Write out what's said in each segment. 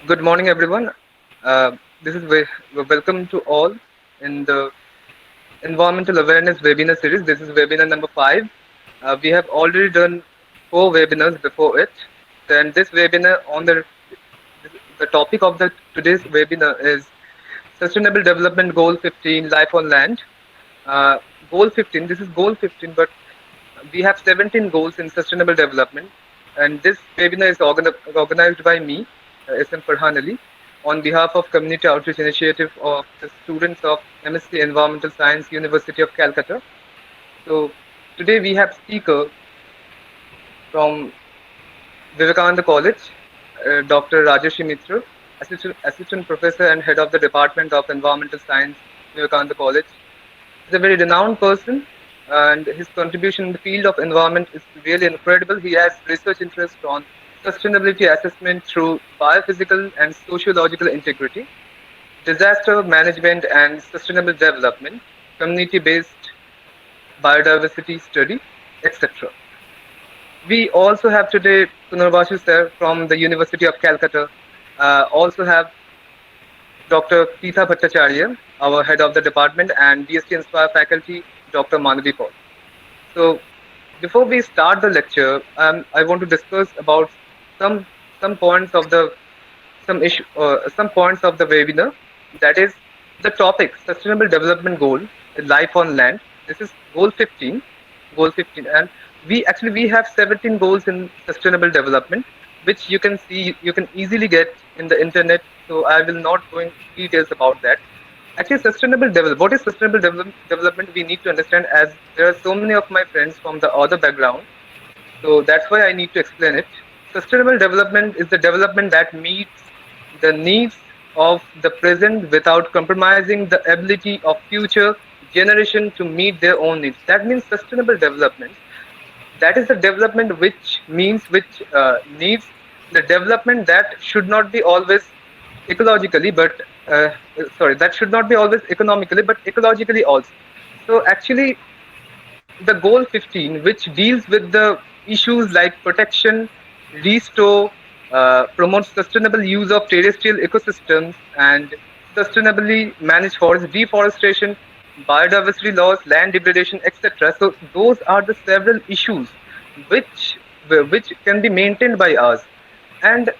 Good morning, everyone. This is welcome to all in the Environmental Awareness webinar series. This is webinar number 5. We have already done 4 webinars before it. Then this webinar on the topic of the today's webinar is Sustainable Development Goal 15, Life on Land. Goal 15. This is goal 15, but we have 17 goals in sustainable development, and this webinar is organized by me, SM Farhan Ali, on behalf of Community Outreach Initiative of the students of MSc Environmental Science, University of Calcutta. So today we have speaker from Vivekananda College, Dr. Rajesh Mitra, Assistant Professor and Head of the Department of Environmental Science, Vivekananda College. He's a very renowned person, and his contribution in the field of environment is really incredible. He has research interest on sustainability assessment through biophysical and sociological integrity, disaster management and sustainable development, community-based biodiversity study, etc. We also have today Punarbasu sir from the University of Calcutta. Also have Dr. Peetha Bhattacharya, our head of the department, and BSc Inspire faculty, Dr. Manavi Paul. So, before we start the lecture, I want to discuss about some points of the some points of the webinar. That is the topic: Sustainable Development Goal, Life on Land. This is goal 15, and we have 17 goals in sustainable development, which you can see, you can easily get in the internet. So I will not go into details about that. Actually, what is sustainable development? We need to understand, as there are so many of my friends from the other background. So that's why I need to explain it. Sustainable development is the development that meets the needs of the present without compromising the ability of future generation to meet their own needs. That means sustainable development. That is the development which needs the development that should not be always ecologically, but that should not be always economically, but ecologically also. So actually, the goal 15, which deals with the issues like protection, restore, promotes sustainable use of terrestrial ecosystems, and sustainably manage forest deforestation, biodiversity loss, land degradation, etc. So those are the several issues which can be maintained by us. And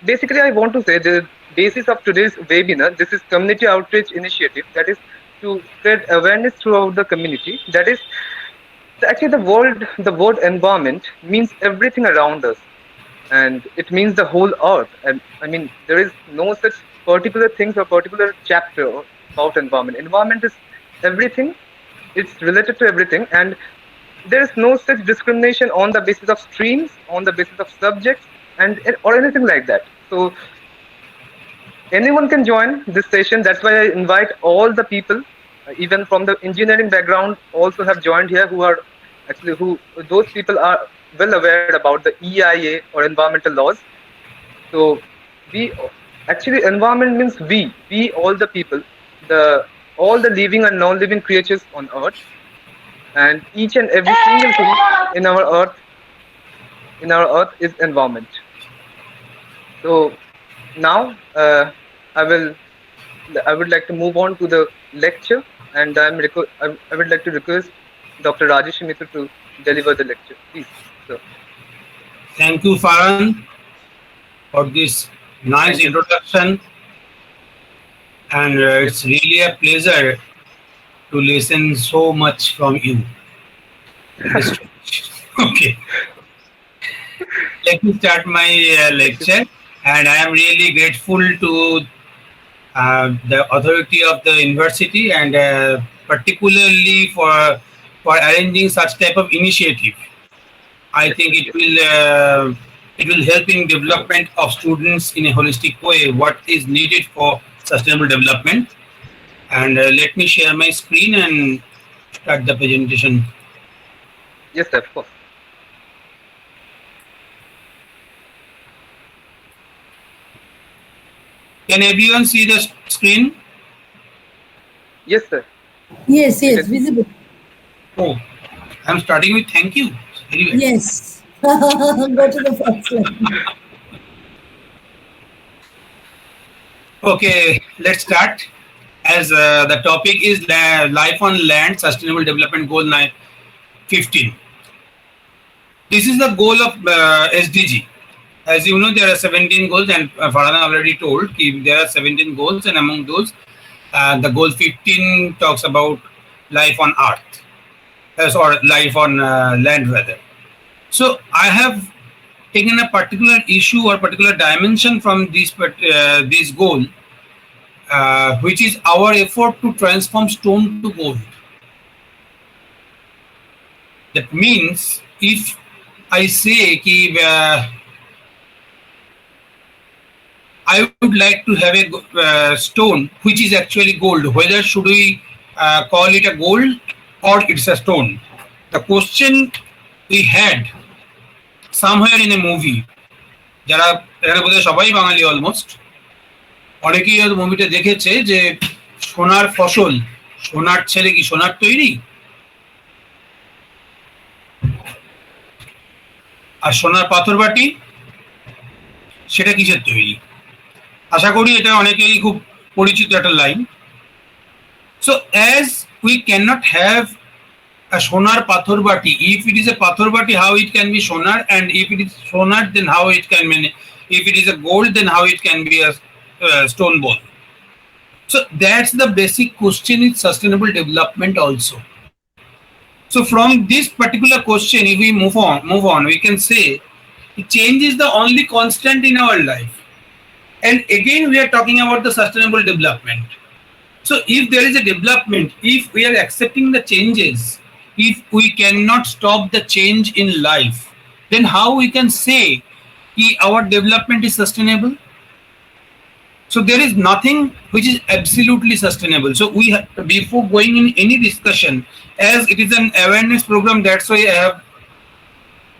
basically, I want to say the basis of today's webinar, this is community outreach initiative, that is to spread awareness throughout the community. That is actually the word environment means everything around us, and it means the whole earth. And I mean, there is no such particular things or particular chapter about environment. Environment is everything. It's related to everything, and there is no such discrimination on the basis of streams, on the basis of subjects, and or anything like that. So anyone can join this session. That's why I invite all the people, even from the engineering background, also have joined here, who those people are well aware about the EIA or environmental laws. So we actually, environment means we all the people, all the living and non-living creatures on earth, and each and every single thing in our earth is environment. So now I would like to move on to the lecture, and I would like to request Dr. Rajesh Mitra to deliver the lecture, please. So. Thank you, Farhan, for this nice introduction, and it's really a pleasure to listen so much from you. Okay, let me start my lecture, and I am really grateful to the authority of the university, and particularly for arranging such type of initiative. I think it will help in development of students in a holistic way, what is needed for sustainable development. And let me share my screen and start the presentation. Yes, sir, of course. Can everyone see the screen? Yes, sir. Yes, visible. Oh, I'm starting with thank you. Yes. Go to the first one. Okay, let's start. As the topic is Life on Land Sustainable Development Goal 15. This is the goal of SDG. As you know, there are 17 goals, and Farhana already told there are 17 goals, and among those, the goal 15 talks about life on Earth, or life on land, rather. So I have taken a particular issue or particular dimension from this goal, which is our effort to transform stone to gold. That means if I say I would like to have a stone which is actually gold, whether should we call it a gold or it's a stone? The question we had somewhere in a movie, যারা এখানে বোধহয় সবাই বাঙালি almost, অনেকেই মুভিটা দেখেছে যে সোনার ফসল, সোনার ছেলে কি সোনার তৈরি, আর সোনার পাথর বাটি সেটা কিসের তৈরি? আশা করি এটা অনেকেই খুব পরিচিত একটা line. So as we can not have a sonar pathor bati, if it is a pathor bati, how it can be sonar, and if it is sonar, then how it can be, if it is a gold, then how it can be a stone ball. So that's the basic question in sustainable development also. So from this particular question, if we move on, we can say change is the only constant in our life. And again, we are talking about the sustainable development. So if there is a development, if we are accepting the changes, if we cannot stop the change in life, then how we can say our development is sustainable? So there is nothing which is absolutely sustainable. So we have, before going in any discussion, as it is an awareness program, that's why I have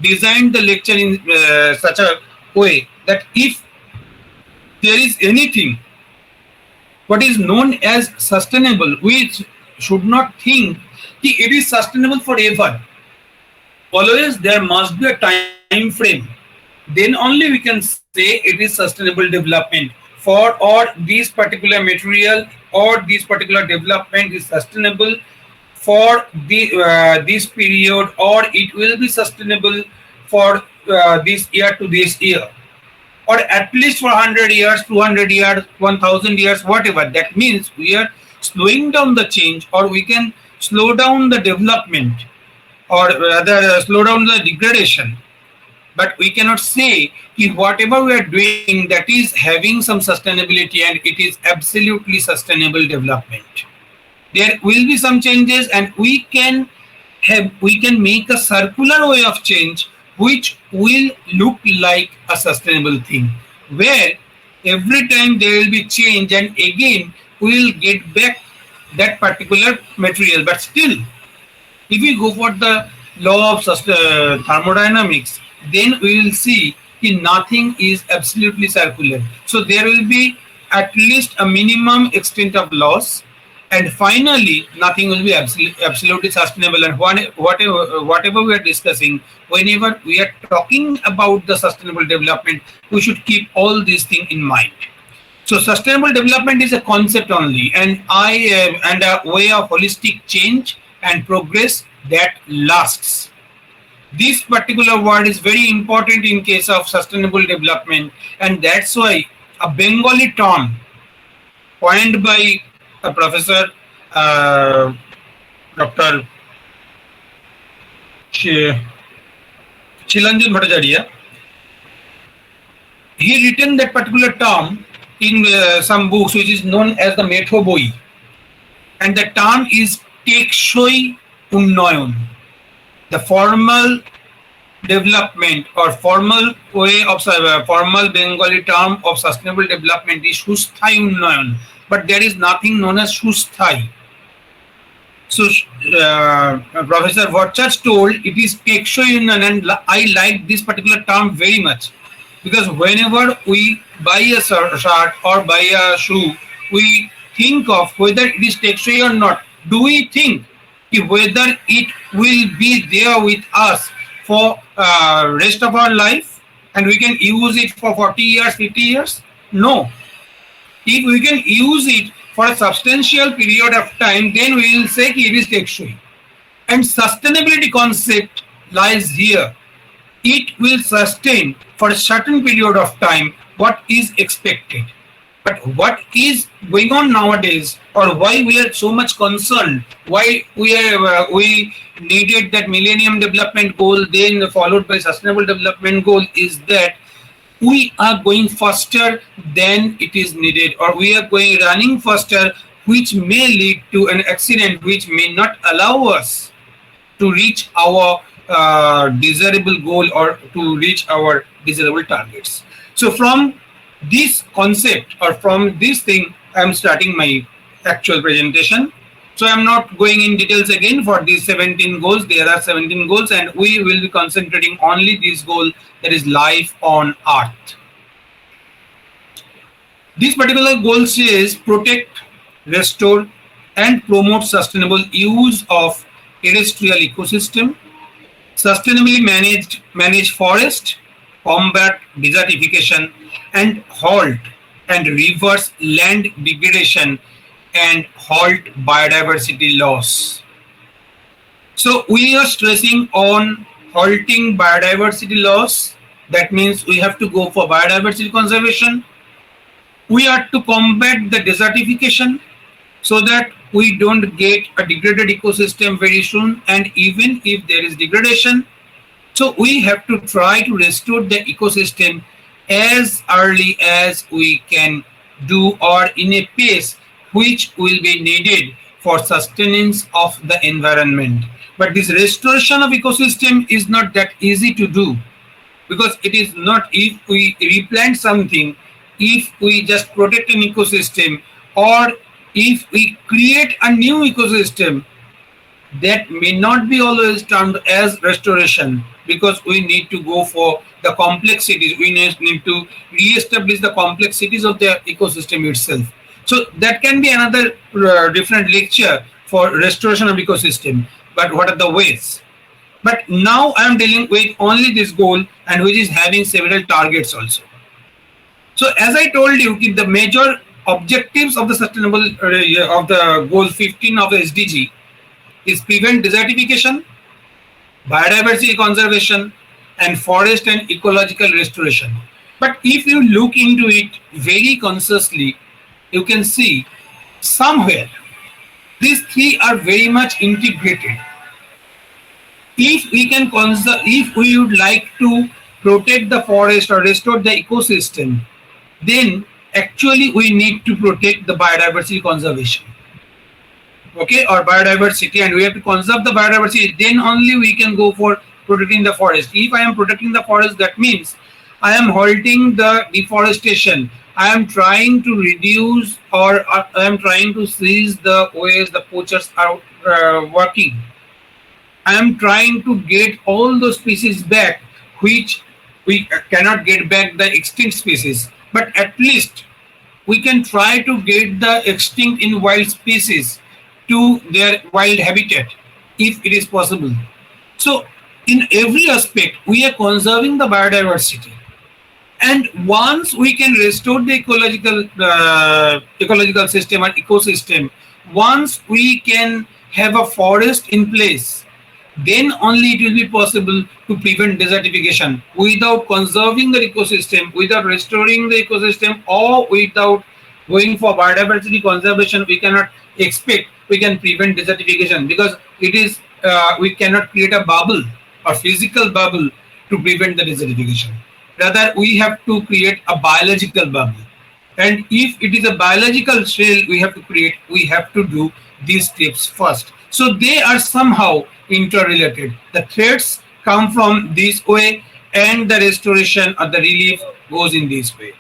designed the lecture in such a way that if there is anything what is known as sustainable, we should not think it is sustainable forever. Always there must be a time frame. Then only we can say it is sustainable development for or this particular material or this particular development is sustainable for this period, or it will be sustainable for this year to this year, or at least for 100 years, 200 years, 1000 years, whatever. That means we are slowing down the change, or we can slow down the development, or rather slow down the degradation. But we cannot say if whatever we are doing that is having some sustainability and it is absolutely sustainable development. There will be some changes, and we can make a circular way of change which will look like a sustainable thing, where every time there will be change and again we will get back that particular material. But still, if we go for the law of thermodynamics, then we will see that nothing is absolutely circular. So there will be at least a minimum extent of loss, and finally nothing will be absolutely sustainable. And whatever we are discussing, whenever we are talking about the sustainable development, we should keep all these things in mind. So sustainable development is a concept only, and and a way of holistic change and progress that lasts. This particular word is very important in case of sustainable development, and that's why a Bengali term coined by a professor, Dr. Chilanjan Bhattacharya, he written that particular term in some books which is known as the Metho Boi, and the term is Teksoi Unnoyon. The formal development or formal way of formal Bengali term of sustainable development is Susthai Unnoyon, but there is nothing known as Susthai. So Professor Bhattacharya told it is Teksoi Unnoyon, and I like this particular term very much, because whenever we buy a shirt or buy a shoe, we think of whether it is Teksoi or not. Do we think whether it will be there with us for rest of our life and we can use it for 40 years, 50 years? No. If we can use it for a substantial period of time, then we will say it is टेकसई. And sustainability concept lies here. It will sustain for a certain period of time what is expected. But what is going on nowadays, or why we are so much concerned, why we needed that Millennium Development Goal, then followed by Sustainable Development Goal, is that we are going faster than it is needed, or we are going running faster, which may lead to an accident, which may not allow us to reach our desirable goal or to reach our desirable targets. So from this concept or from this thing, I am starting my actual presentation. So I am not going in details again for these 17 goals. There are 17 goals, and we will be concentrating only this goal, that is life on Earth. This particular goal says protect, restore, and promote sustainable use of terrestrial ecosystem, sustainably manage forest, combat desertification, and halt and reverse land degradation, and halt biodiversity loss. So we are stressing on halting biodiversity loss. That means we have to go for biodiversity conservation. We are to combat the desertification so that we don't get a degraded ecosystem very soon. And even if there is degradation, so we have to try to restore the ecosystem as early as we can do, or in a pace which will be needed for sustenance of the environment. But this restoration of ecosystem is not that easy to do, because it is not if we replant something, if we just protect an ecosystem, or if we create a new ecosystem, that may not be always termed as restoration, because we need to go for the complexities. We need to re-establish the complexities of the ecosystem itself. So that can be another different lecture for restoration of ecosystem. But what are the ways? But now I am dealing with only this goal, and which is having several targets also. So as I told you, the major objectives of the sustainable of the goal 15 of the SDG is prevent desertification, biodiversity conservation, and forest and ecological restoration. But if you look into it very consciously, you can see somewhere these three are very much integrated. If we can if we would like to protect the forest or restore the ecosystem, then actually we need to protect the biodiversity conservation. Okay, or biodiversity, and we have to conserve the biodiversity, then only we can go for protecting the forest. If I am protecting the forest, that means I am halting the deforestation. I am trying to reduce, or I am trying to seize the ways the poachers are working. I am trying to get all those species back, which we cannot get back the extinct species, but at least we can try to get the extinct in wild species to their wild habitat, if it is possible. So in every aspect, we are conserving the biodiversity. And once we can restore the ecological system and ecosystem, once we can have a forest in place, then only it will be possible to prevent desertification. Without conserving the ecosystem, without restoring the ecosystem, or without going for biodiversity conservation, we cannot expect we can prevent desertification, because it is we cannot create a bubble or physical bubble to prevent the desertification. Rather, we have to create a biological bubble. And if it is a biological shell we have to create, we have to do these steps first. So they are somehow interrelated. The threats come from this way, and the restoration or the relief goes in this way.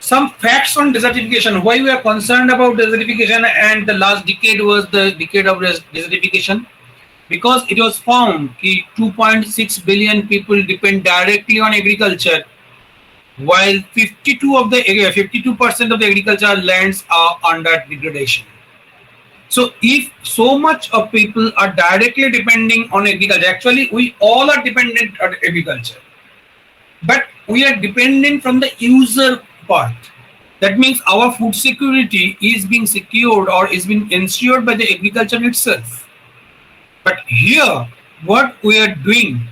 Some facts on desertification. Why we are concerned about desertification, and the last decade was the decade of desertification? Because it was found that 2.6 billion people depend directly on agriculture, while 52% of the agricultural lands are under degradation. So if so much of people are directly depending on agriculture, actually we all are dependent on agriculture. but we are dependent from the user part. That means our food security is being secured or is being ensured by the agriculture itself. But here, what we are doing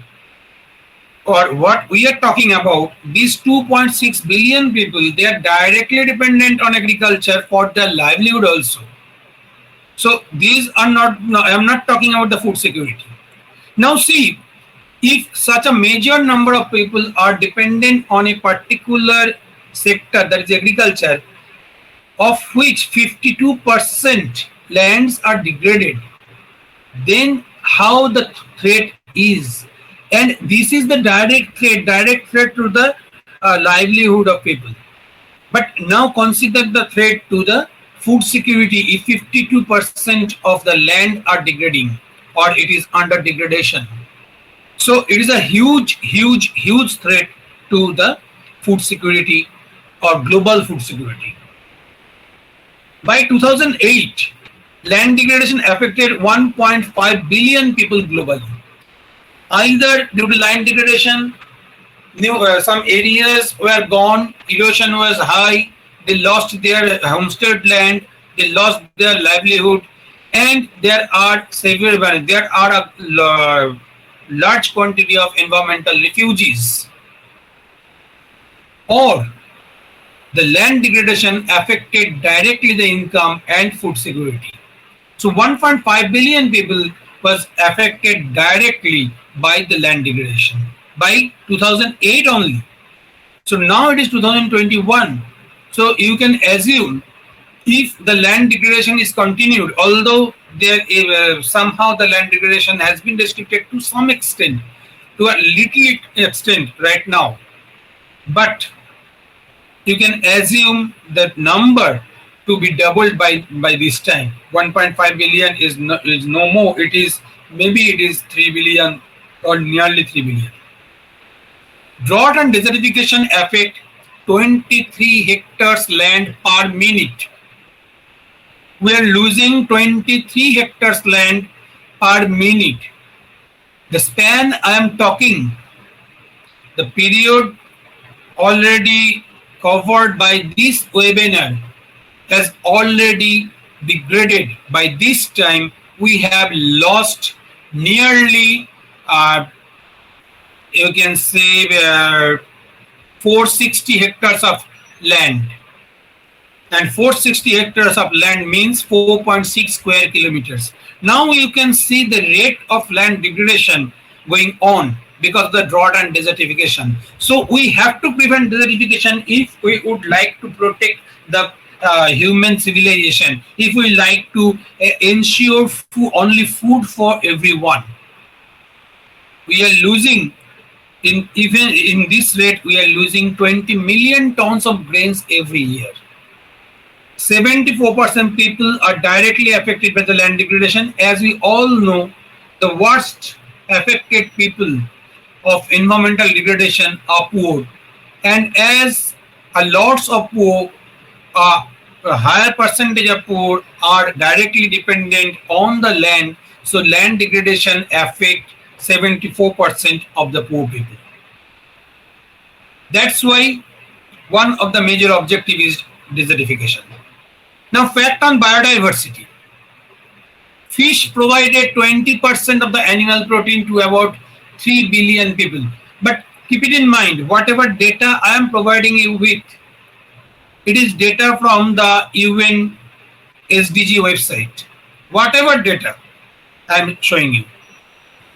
or what we are talking about, these 2.6 billion people, they are directly dependent on agriculture for their livelihood also. So these are not, no, I am not talking about the food security. Now see, if such a major number of people are dependent on a particular sector, that is agriculture, of which 52% lands are degraded, then how the threat is. And this is the direct threat to the livelihood of people. But now consider the threat to the food security if 52% of the land are degrading or it is under degradation. So it is a huge threat to the food security or global food security. By 2008, land degradation affected 1.5 billion people globally. Either due to land degradation, some areas were gone, erosion was high, they lost their homestead land, they lost their livelihood, and there are a large quantity of environmental refugees. Or the land degradation affected directly the income and food security. So 1.5 billion people was affected directly by the land degradation by 2008 only. So now it is 2021. So you can assume if the land degradation is continued, although there somehow the land degradation has been restricted to some extent, to a little extent right now, but you can assume that number to be doubled by this time. 1.5 billion is no more. It is 3 billion or nearly 3 billion. Drought and desertification affect 23 hectares land per minute. We are losing 23 hectares land per minute. The span I am talking, the period already covered by this webinar has already degraded. By this time, we have lost nearly, you can say, 460 hectares of land. And 460 hectares of land means 4.6 square kilometers. Now you can see the rate of land degradation going on because of the drought and desertification. So we have to prevent desertification if we would like to protect the human civilization, if we like to ensure only food for everyone. We are losing, even in this rate, we are losing 20 million tons of grains every year. 74% people are directly affected by the land degradation. As we all know, the worst affected people of environmental degradation are poor. And as a lots of poor, a higher percentage of poor are directly dependent on the land, so land degradation affects 74% of the poor people. That's why one of the major objective is desertification. Now, fact on biodiversity. Fish provided 20% of the animal protein to about 3 billion people. But keep it in mind, whatever data I am providing you with, it is data from the UN SDG website. Whatever data I am showing you.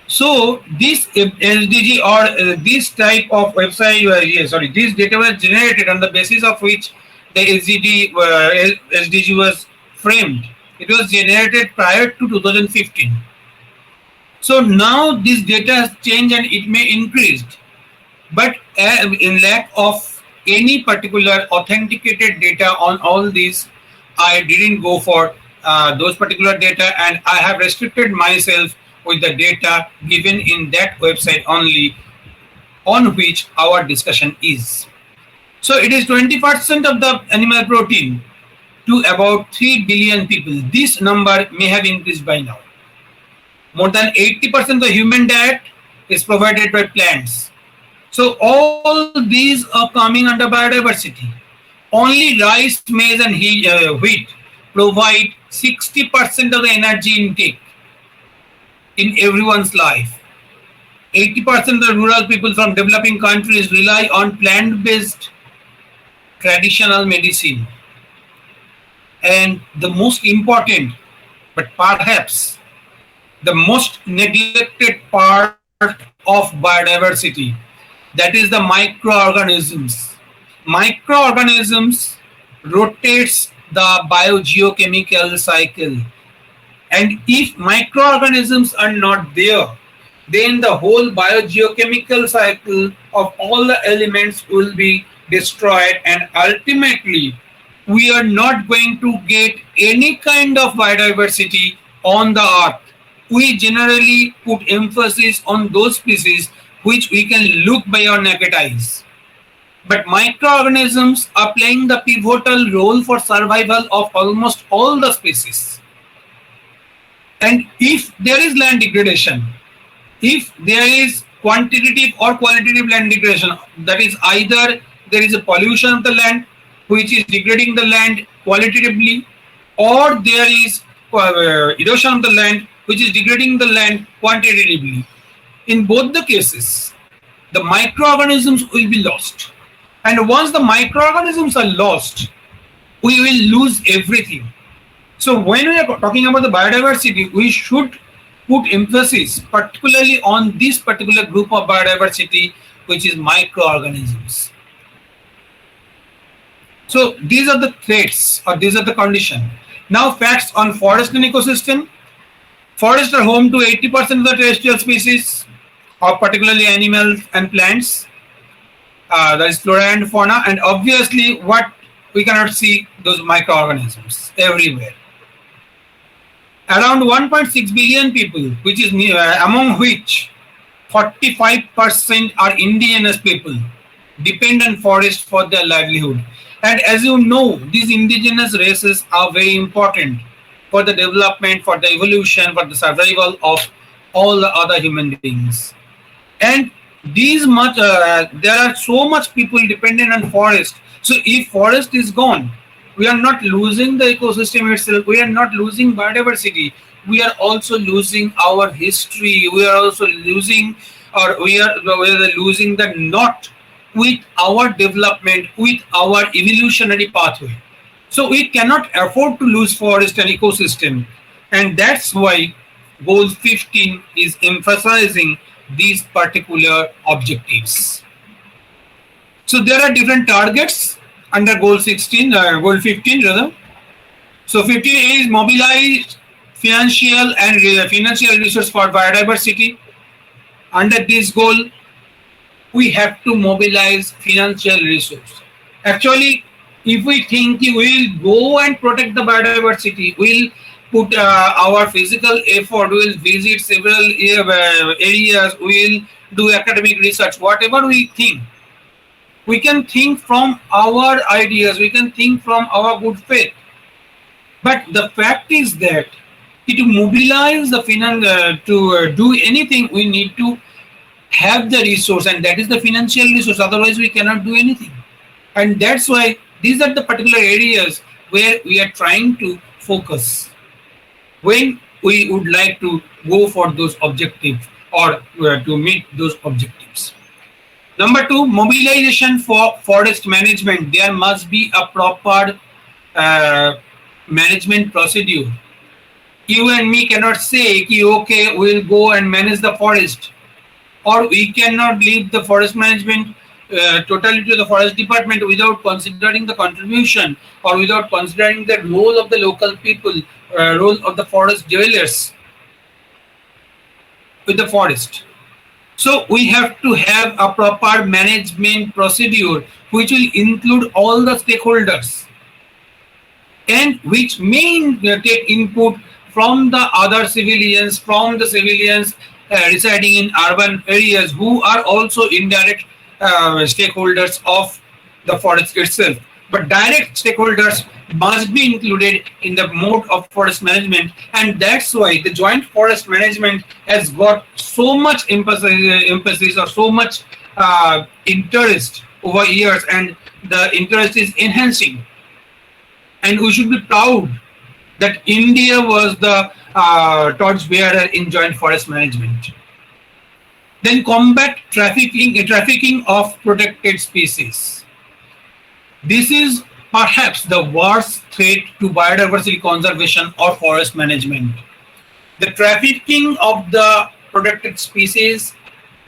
So this SDG or this type of website, this data was generated on the basis of which the SDG was framed. It was generated prior to 2015. So now this data has changed and it may increase. But in lack of any particular authenticated data on all these, I didn't go for those particular data, and I have restricted myself with the data given in that website only, on which our discussion is. So it is 20% of the animal protein to about 3 billion people. This number may have increased by now. More than 80% of the human diet is provided by plants. So all these are coming under biodiversity. Only rice, maize, and wheat provide 60% of the energy intake in everyone's life. 80% of the rural people from developing countries rely on plant-based traditional medicine. And the most important, but perhaps the most neglected part of biodiversity, that is the microorganisms. Microorganisms rotates the biogeochemical cycle, and if microorganisms are not there, then the whole biogeochemical cycle of all the elements will be destroyed, and ultimately we are not going to get any kind of biodiversity on the earth. We generally put emphasis on those species which we can look by our naked eyes. But microorganisms are playing the pivotal role for survival of almost all the species. And if there is land degradation, if there is quantitative or qualitative land degradation, that is either there is a pollution of the land which is degrading the land qualitatively, or there is erosion of the land which is degrading the land quantitatively. In both the cases, the microorganisms will be lost. And once the microorganisms are lost, we will lose everything. So when we are talking about the biodiversity, we should put emphasis particularly on this particular group of biodiversity, which is microorganisms. So these are the threats, or these are the conditions. Now facts on forest and ecosystem. Forests are home to 80% of the terrestrial species, or particularly animals and plants. That is flora and fauna, and obviously what we cannot see, those microorganisms everywhere. Around 1.6 billion people, which is among which 45% are indigenous people, depend on forest for their livelihood. And as you know, these indigenous races are very important for the development, for the evolution, for the survival of all the other human beings. And there are so much people dependent on forest. So if forest is gone, we are not losing the ecosystem itself, we are not losing biodiversity, we are also losing our history, we are also losing, or we are losing the knot with our development, with our evolutionary pathway. So we cannot afford to lose forest and ecosystem, and that's why goal 15 is emphasizing these particular objectives. So there are different targets under goal 16, goal 15 rather. So 15 is mobilize financial resource for biodiversity. Under this goal, we have to mobilize financial resource. Actually, if we think we will go and protect the biodiversity, we'll put our physical effort, we will visit several areas, we will do academic research, whatever we think. We can think from our ideas, we can think from our good faith. But the fact is that to mobilize the finance, to do anything, we need to have the resource, and that is the financial resource. Otherwise, we cannot do anything. And that's why these are the particular areas where we are trying to focus when we would like to go for those objectives, or to meet those objectives. Number 2, mobilization for forest management. There must be a proper management procedure. You and me cannot say, okay, we'll go and manage the forest, or we cannot leave the forest management totally to the forest department without considering the contribution, or without considering the role of the local people, role of the forest dwellers with the forest. So we have to have a proper management procedure which will include all the stakeholders, and which may take input from the other civilians, from the civilians residing in urban areas, who are also indirect stakeholders of the forest itself. But direct stakeholders must be included in the mode of forest management, and that's why the joint forest management has got so much emphasis or so much interest over years, and the interest is enhancing. And we should be proud that India was the torchbearer in joint forest management. Then combat trafficking of protected species. This is perhaps the worst threat to biodiversity conservation or forest management. The trafficking of the protected species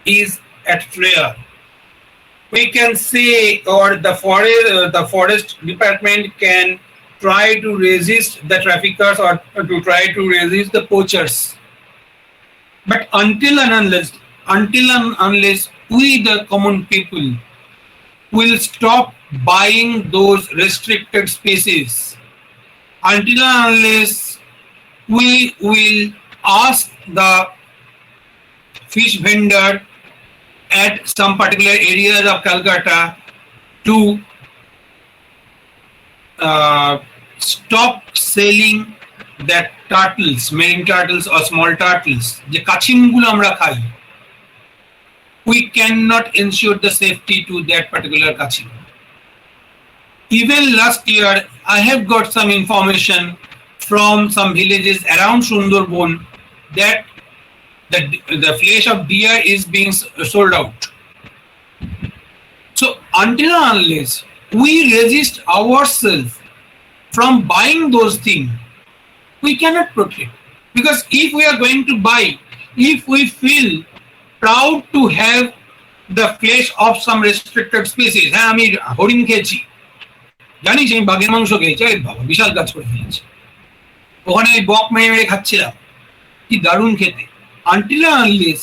is at flare. We can say, or the forest department can try to resist the traffickers or to try to resist the poachers. But until and unless we, the common people, will stop buying those restricted species, until and unless we will ask the fish vendor at some particular areas of Calcutta to stop selling that turtles, marine turtles or small turtles, যে কাছিমগুলো আমরা খাই, we cannot ensure the safety to that particular kachim. Even last year, I have got some information from some villages around Sundarban that the flesh of deer is being sold out. So until and unless we resist ourselves from buying those things, we cannot protect. Because if we are going to buy, if we feel proud to have the flesh of some restricted species, হ্যাঁ আমি হরিণ খেয়েছি, জানিস আমি বাঘের মাংস খেয়েছি, বাবা বিশাল কাজ করে ফেলেছি, ওখানে বক মেরে মেরে খাচ্ছিলাম, কি দারুণ খেতে. Until and unless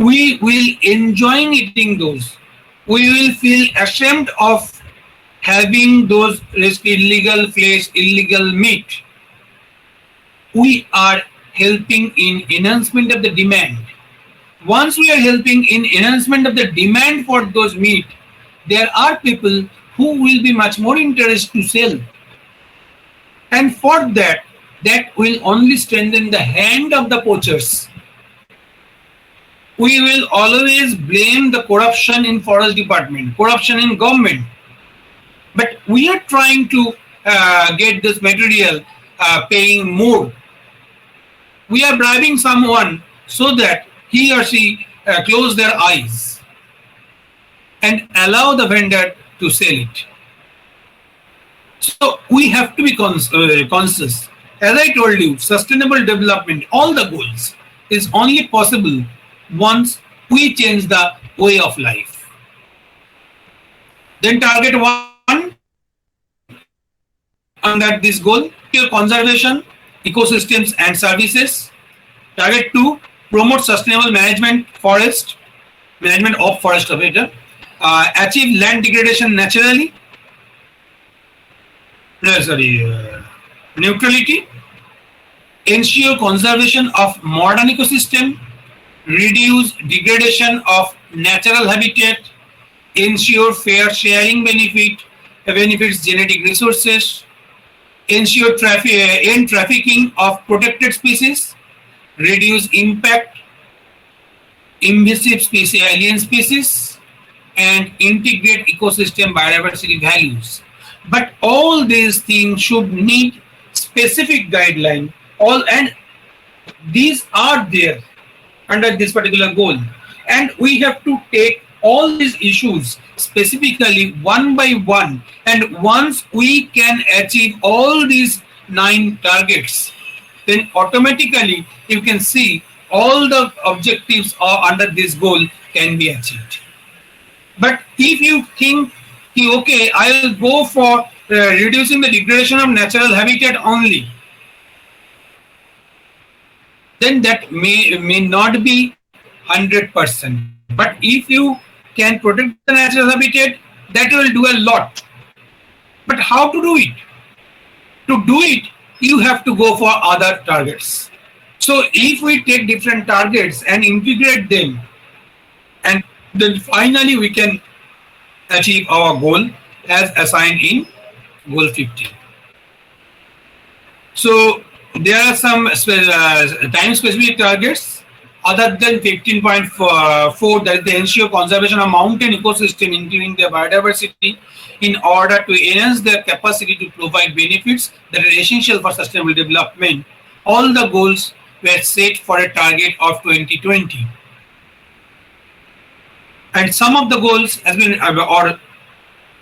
we will enjoying eating those, we will feel ashamed of having those illegal flesh, illegal meat. We are helping in enhancement of the demand. Once we are helping in enhancement of the demand for those meat, there are people who will be much more interested to sell. And for that will only strengthen the hand of the poachers. We will always blame the corruption in forest department, corruption in government. But we are trying to get this material paying more. We are bribing someone so that he or she close their eyes and allow the vendor to sell it. So we have to be conscious. As I told you, sustainable development, all the goals, is only possible once we change the way of life. Then target 1 under this goal, conservation, ecosystems and services. Target 2, promote sustainable management of forest operator. Achieve land degradation naturally. Neutrality. Ensure conservation of modern ecosystem. Reduce degradation of natural habitat. Ensure fair sharing benefits genetic resources. Ensure end trafficking of protected species. Reduce impact invasive species, alien species, and integrate ecosystem biodiversity values. But all these things should need specific guideline. And these are there under this particular goal. And we have to take all these issues specifically one by one. And once we can achieve all these 9 targets, then automatically you can see all the objectives are under this goal can be achieved. But if you think, okay, I will go for reducing the degradation of natural habitat only, then that may not be 100%. But if you can protect the natural habitat, that will do a lot. But how to do it? To do it, you have to go for other targets. So if we take different targets and integrate them, and then finally we can achieve our goal as assigned in goal 15. So there are some time specific targets other than 15.4, that is the ensure conservation of mountain ecosystem, including their biodiversity, in order to enhance their capacity to provide benefits that are essential for sustainable development. All the goals were set for a target of 2020. And some of the goals has been, or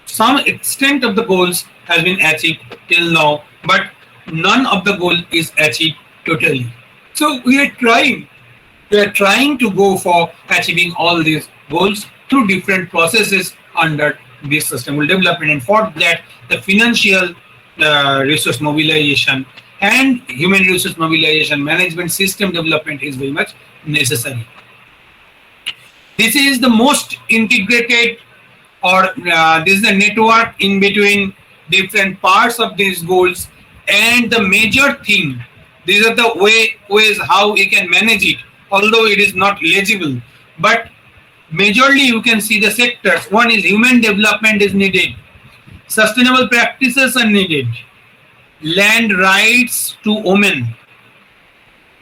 some extent of the goals has been achieved till now, but none of the goal is achieved totally. So we are trying to go for achieving all these goals through different processes under this sustainable development, and for that the financial resource mobilization and human resource mobilization management system development is very much necessary. This is the most integrated, or this is the network in between different parts of these goals, and the major thing, these are the ways how we can manage it, although it is not legible, but majorly you can see the sectors. One is human development is needed, sustainable practices are needed, land rights to women,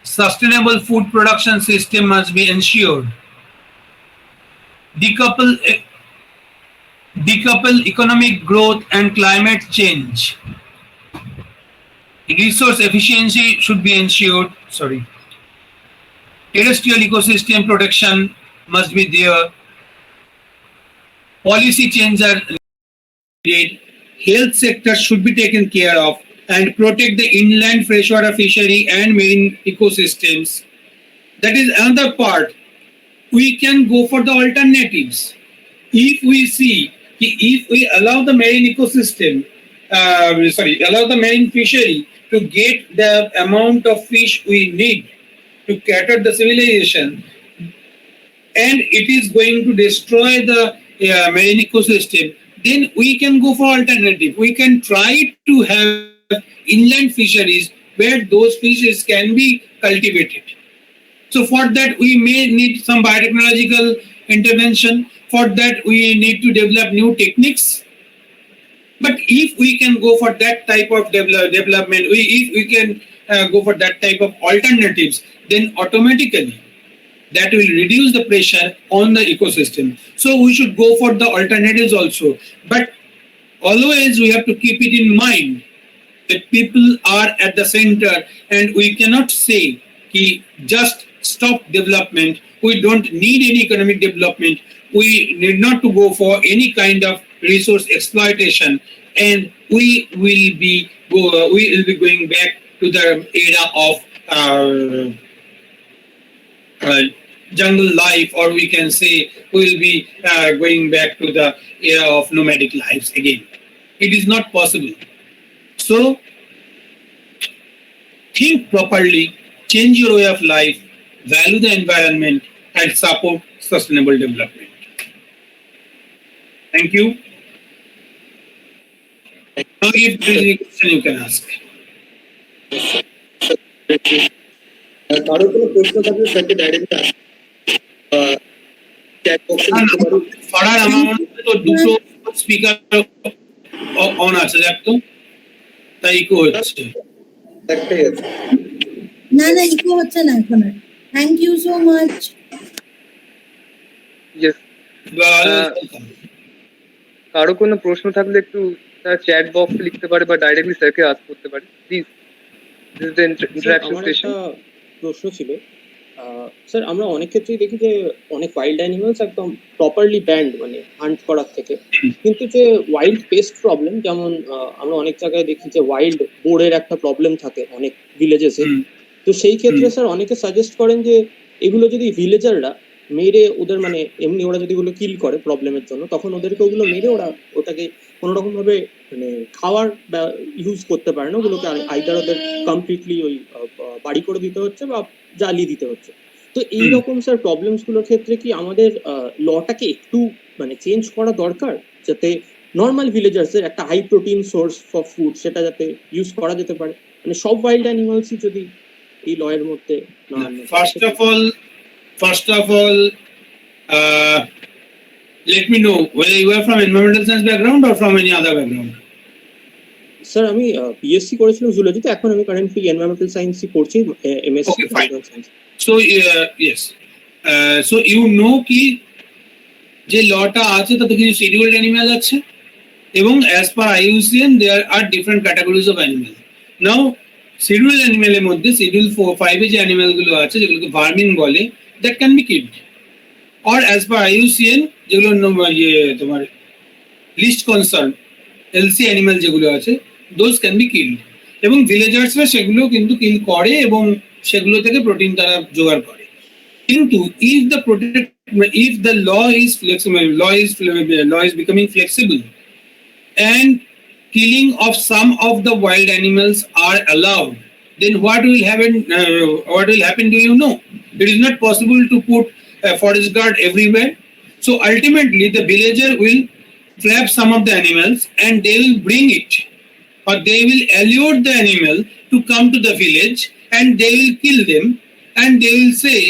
sustainable food production system must be ensured, decouple economic growth and climate change, resource efficiency should be ensured, terrestrial ecosystem protection must be there, policy changes are needed, health sector should be taken care of, and protect the inland freshwater fishery and marine ecosystems. That is another part. We can go for the alternatives. If we see, if we allow the marine ecosystem, allow the marine fishery to get the amount of fish we need to cater the civilization, and it is going to destroy the marine ecosystem, then we can go for alternative. We can try to have inland fisheries where those fishes can be cultivated. So for that we may need some biotechnological intervention. For that we need to develop new techniques. But if we can go for that type of development, if we can go for that type of alternatives, then automatically that will reduce the pressure on the ecosystem. So we should go for the alternatives also. But always we have to keep it in mind that people are at the center, and we cannot say just stop development. We don't need any economic development. We need not to go for any kind of resource exploitation, and we will be going back to the era of jungle life, or we can say we will be going back to the era of nomadic lives again. It is not possible. So think properly, change your way of life, value the environment, and support sustainable development. Thank you. Now, if there is any question, you can ask. কারো কোনো প্রশ্ন থাকলে স্যারকে direct chat বক্সে লিখতে পারো। পড়ার আমার তো দুটো স্পিকার অন আছে, দেখতো তাই ইকো হচ্ছে। একটাই আছে। না ইকো হচ্ছে না এখন। Thank you so much. Yes. কারো কোনো প্রশ্ন থাকলে একটু চ্যাট বক্সে লিখতে পারে বা ডাইরেক্টলি স্যারকে আস্ক করতে পারে, please. This is the interaction session. প্রশ্ন ছিল স্যার, আমরা অনেক ক্ষেত্রেই দেখি যে অনেক ওয়াইল্ড অ্যানিমালস একদম প্রপারলি ব্যান্ড, মানে হান্ট করার থেকে, কিন্তু যে ওয়াইল্ড পেস্ট প্রবলেম, যেমন আমরা অনেক জায়গায় দেখি যে ওয়াইল্ড বোর্ডের একটা প্রবলেম থাকে অনেক ভিলেজেসে। তো সেই ক্ষেত্রে স্যার অনেকে সাজেস্ট করেন যে এগুলো যদি ভিলেজাররা মেরে ওদের, মানে এমনি ওরা যদি ওগুলো কিল করে প্রবলেমের জন্য, তখন ওদেরকে ওগুলো মেরে ওরা ওটাকে কোনো রকম ভাবে মানে খাওয়ার ইউজ করতে পারে না, ওগুলোকে আইদার ওদের কমপ্লিটলি ওই বাড়ি করে দিতে হচ্ছে বা জ্বালিয়ে দিতে হচ্ছে। তো এইরকম স্যার প্রবলেমস গুলোর ক্ষেত্রে কি আমাদের লটাকে একটু মানে চেঞ্জ করা দরকার, যাতে নর্মাল ভিলেজার্সের একটা high protein source for food সেটা যাতে ইউজ করা যেতে পারে, মানে সব ওয়াইল্ড অ্যানিমালসই যদি এই লয়ের মধ্যে না? First of all, let me know whether you are from environmental science background or from any other background. Sir আমি পিএসসি করেছিলাম জুলজিতে, এখন আমি কারেন্টলি এনভায়রনমেন্টাল সায়েন্সই পড়ছি, MSc Okay, fine. Environmental science. So yes, so you know কি যে লটা আছে তাতে কিছু শিডিউলড অ্যানিমাল আছে এবং as per IUCN there are different categories of animal. Now schedule অ্যানিমালের মধ্যে শিডিউল 4-5 যে অ্যানিমালগুলো আছে যেগুলোকে ভার্মিন বলে, that can be killed, or as per IUCN যেগুলো তোমার লিস্ট কনসার্ন এলসি অ্যানিমাল যেগুলো আছে দোজ ক্যান বি কিল্ড, এবং ভিলেজার্সরা সেগুলো কিন্তু কিল করে এবং সেগুলো থেকে প্রোটিন তারা জোগাড় করে। কিন্তু if the law is flexible, law is becoming flexible and killing of some of the wild animals are allowed, then what will happen, do you know? It is not possible to put a forest guard everywhere. So ultimately the villager will trap some of the animals and they will bring it, or they will allure the animal to come to the village and they will kill them, and they will say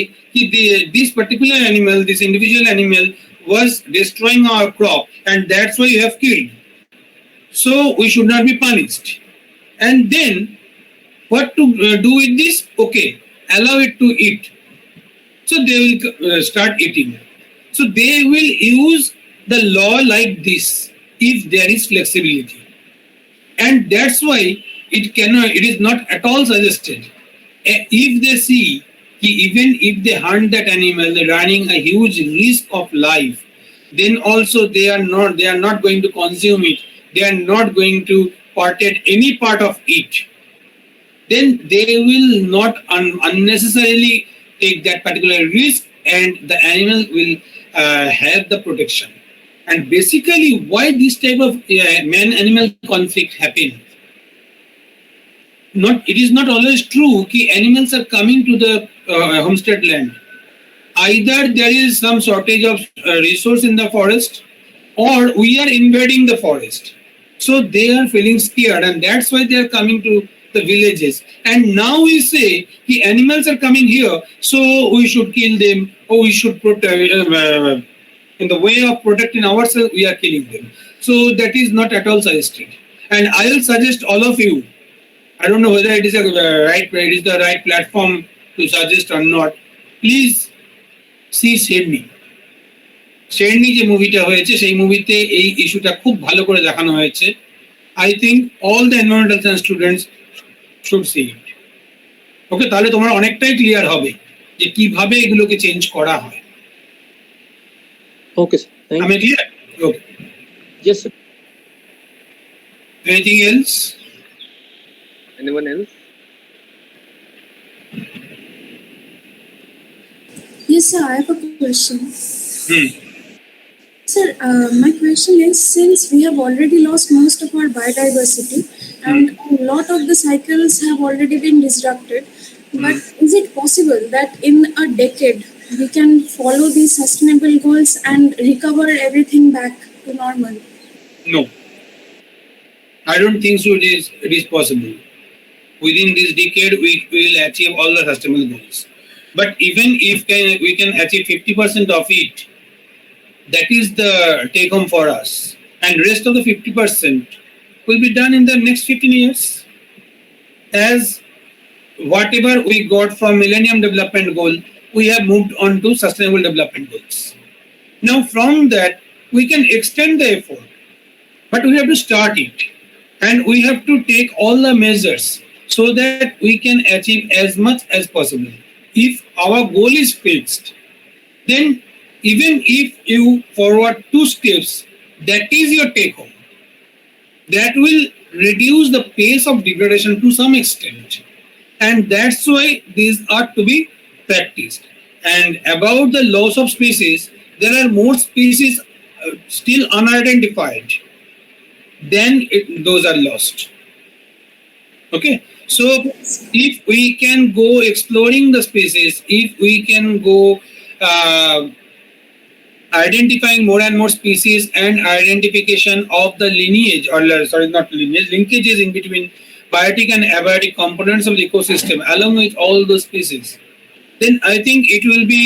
this particular animal, this individual animal was destroying our crop and that's why you have killed, so we should not be punished. And then what to do with this? Okay, allow it to eat, so they will start eating. So they will use the law like this if there is flexibility, and that's why it is not at all suggested. If they see even if they hunt that animal, they're running a huge risk of life, then also they are not going to consume it, they are not going to partake any part of it, then they will not unnecessarily take that particular risk and the animal will have the protection. And basically why this type of man-animal conflict happen, it is not always true that animals are coming to the homestead land. Either there is some shortage of resource in the forest, or we are invading the forest, so they are feeling scared and that's why they are coming to the villages. And now we say the animals are coming here, so we should kill them, or we should protect in the way of protecting ourselves, we are killing them. So that is not at all suggested. And I will suggest all of you, I don't know whether it is the right platform to suggest or not, please see Sherni. Sherni যে মুভিটা হয়েছে সেই মুভিতে এই ইস্যুটা খুব ভালো করে দেখানো হয়েছে। I think all the environmental science students should see it. ওকে, তাহলে তোমরা অনেকটাই ক্লিয়ার হবে যে কিভাবে এগুলোকে চেঞ্জ করা হয়। ওকে স্যার, থ্যাংক আমি ক্লিয়ার? Okay, you. Sir, anything else? Anyone else? Yes, sir, I have a question. Hmm. Sir, my question is, since we have already lost most of our biodiversity and a lot of the cycles have already been disrupted, but is it possible that in a decade we can follow these sustainable goals and recover everything back to normal? No, I don't think so. It is possible. Within this decade, we will achieve all the sustainable goals. But even if we can achieve 50% of it, that is the take home for us. And rest of the 50% will be done in the next 15 years. As whatever we got from Millennium Development Goal, we have moved on to Sustainable Development Goals. Now from that, we can extend the effort, but we have to start it. And we have to take all the measures so that we can achieve as much as possible. If our goal is fixed, then even if you forward 2 steps, that is your take home. That will reduce the pace of degradation to some extent. And that's why these are to be practiced. And about the loss of species, there are more species still unidentified. Then those are lost. Okay, so if we can go exploring the species, if we can go identifying more and more species and identification of the lineage, or sorry, not lineage, linkages in between biotic and abiotic components of the ecosystem along with all those species, then I think it will be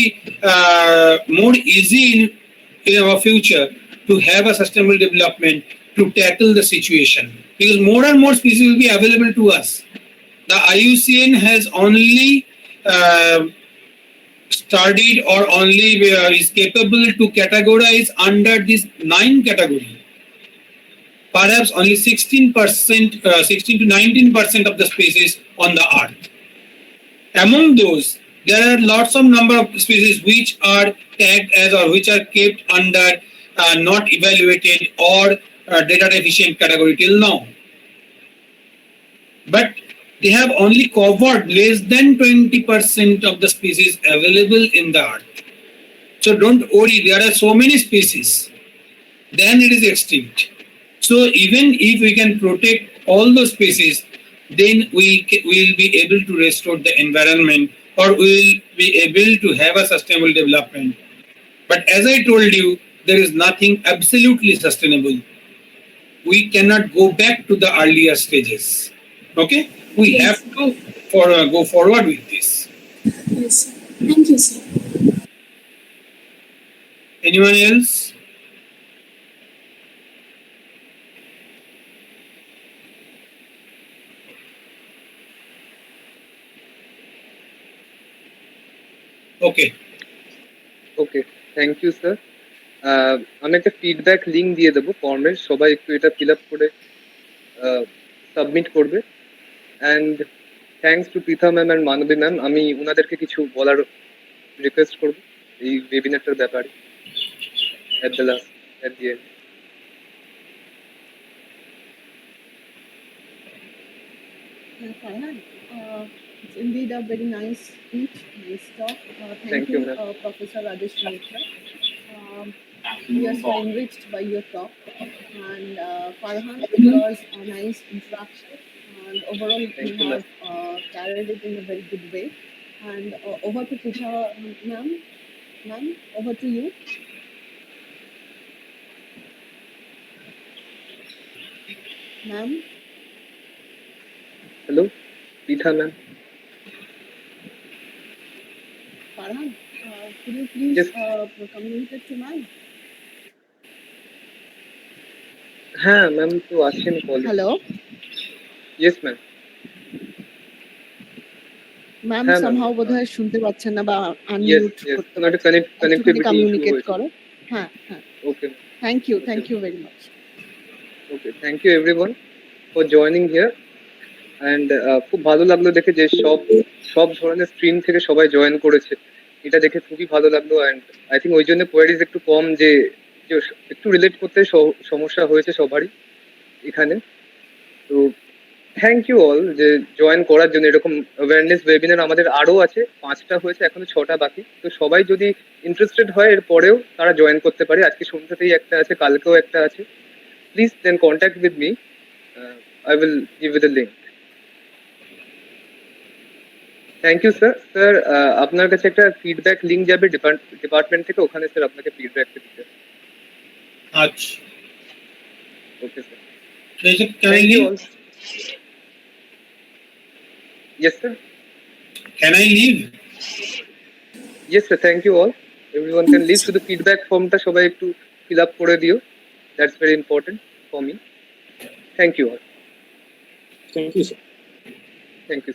more easy in our future to have a sustainable development to tackle the situation, because more and more species will be available to us. The IUCN has only studied or only is capable to categorize under this 9 category. Perhaps only 16%, 16 to 19% of the species on the earth. Among those, there are lots of number of species which are tagged as or which are kept under not evaluated or data deficient category till now. But they have only covered less than 20% of the species available in the earth. So don't worry, there are so many species, then it is extinct. So even if we can protect all those species, then we will be able to restore the environment, or we will be able to have a sustainable development. But as I told you, there is nothing absolutely sustainable. We cannot go back to the earlier stages. Okay? We have to go forward with this. Yes, sir. Thank you, sir. Anyone else? Okay. Okay, thank you sir. আমি একটা feedback link দিয়ে দেবো ফর্মের, সবাই একটু এটা fill up করে submit করবে। And thanks to Pritha ma'am and Manabi ma'am. আমি ওনাদেরকে কিছু বলার রিকোয়েস্ট করবো এই ওয়েবিনারটার ব্যাপারে at the end. Farhan, it's indeed a very nice speech, nice talk. Thank you, ma'am. Professor Rajesh Mitra. We are so enriched by your talk. And Farhan, it was a nice introduction. And overall, Thank you you, have carried it in a very good way. And over to Pooja, ma'am. Ma'am, over to you. Ma'am. Hello, Pritha ma'am. Farhan, could you please Yes. communicate to ma'am? হ্যাঁ ma'am, তো আছেন কলে। Hello, yes ma'am. ma'am. হ্যাঁ, Somehow ma'am. বোধহয় শুনতে পাচ্ছেন না বা ইয়েস আনমিউট ইয়েস, করতে কোনো একটা পারছেন। একটুখানি কানেক্টিভিটি কমিউনিকেট করো। হ্যাঁ হ্যাঁ, okay thank you very much. Okay, thank you everyone for joining here. And খুব ভালো লাগলো দেখে যে সব ধরনের স্ট্রিম থেকে সবাই জয়েন করেছে, এটা দেখে খুবই ভালো লাগলো। অ্যান্ড আই থিঙ্ক ওই জন্য কোয়ারিজ একটু কম, যে একটু রিলেট করতে সমস্যা হয়েছে সবারই এখানে। তো থ্যাংক ইউ অল যে জয়েন করার জন্য। এরকম অ্যাওয়ারনেস ওয়েবিনার আমাদের আরও আছে, 5টা হয়েছে, এখনো 6টা বাকি। তো সবাই যদি ইন্টারেস্টেড হয় এর পরেও তারা জয়েন করতে পারে। আজকে সন্ধ্যাতেই একটা আছে, কালকেও একটা আছে। Please then contact with me, I will give you the link. Thank you sir. Sir আপনার কাছে একটা ফিডব্যাক লিঙ্ক যাবে ডিপার্টমেন্ট থেকে, ওখানে স্যার আপনাকে ফিডব্যাকটা দিতে। আচ্ছা, okay sir, can I leave? Yes sir. Can I leave? Yes sir, thank you all. Everyone can leave. শুধু ফিডব্যাক ফর্মটা সবাই একটু ফিল আপ করে দিও, that's very important for me. Thank you all. Thank you sir. Thank you.